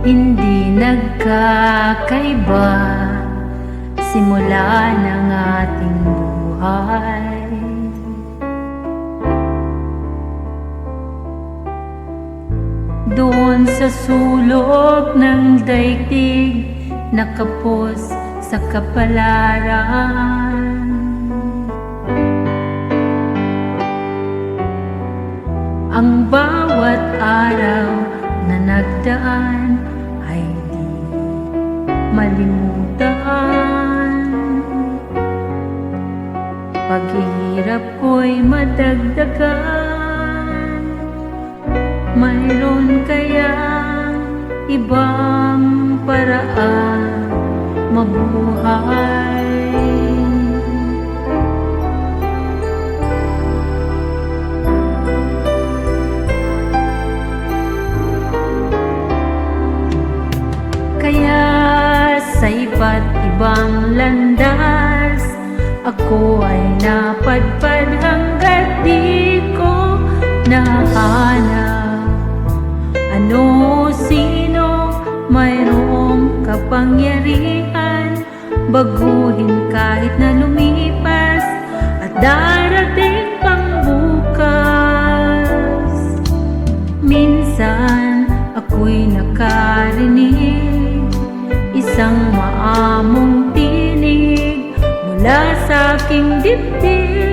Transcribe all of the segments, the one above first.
Hindi nagkakaiba simula ng ating buhay. Doon sa sulok ng daigdig, nakapos sa kapalaran. Ang bawat araw na nagdaan ay di malimutan. Paghihirap ko'y madagdagan. Mayroon kayang ibang paraan mabuhay? Kaya sa iba't ibang landas, ako ay napadpad hanggat di ko nahanap ano, sino, mayroong kapangyarihan baguhin kahit na lumipas at darating pang bukas. Minsan ako'y nakarinig isang maamong tinig mula sa aking dibdib.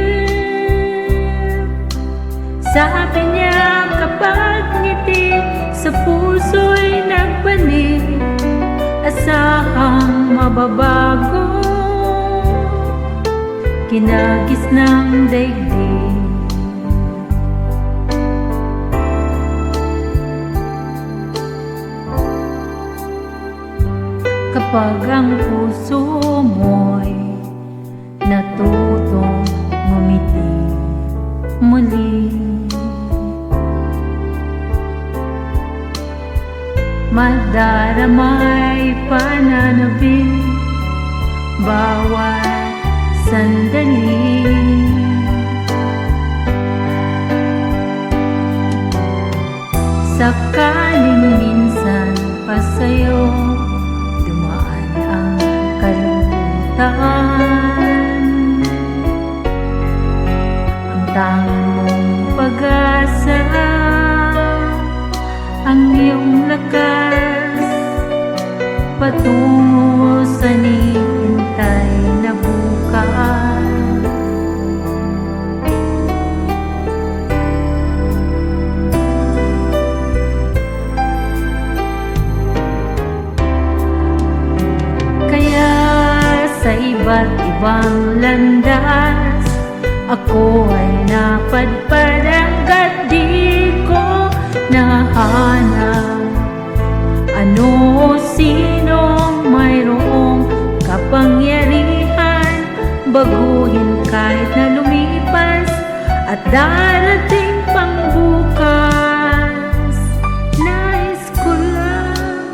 Sabi niya, kapag ngiti sa puso'y nagbalik, asahang mababago, kinagis ng daigdig. Kapag ang puso mo'y natutong ngumiti muli, madaramay pananabik bawat sandali. Sakaling minsan pa sa'yo dumaan ang kalungkutan, ang tanging mong pag-asa, ang iyong lakas patungo sa hinihintay na bukas. Kaya sa iba't ibang landas, ako ay napadpad hanggat di ko nahanap ano, sino, mayroong kapangyarihan baguhin kahit na lumipas at darating pang bukas. Nais ko lang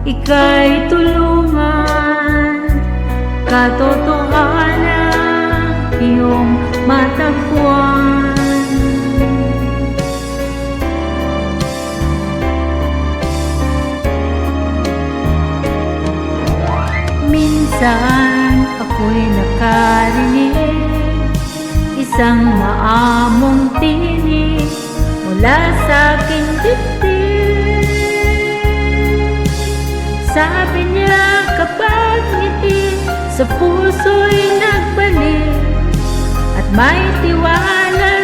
ika'y tulungan, katotohanan iyong matagpuan. Minsan ako'y nakarinig isang maamong tinig mula sa aking dibdib. Sabi niya, kapag ngiti sa puso'y nagbalik at may tiwala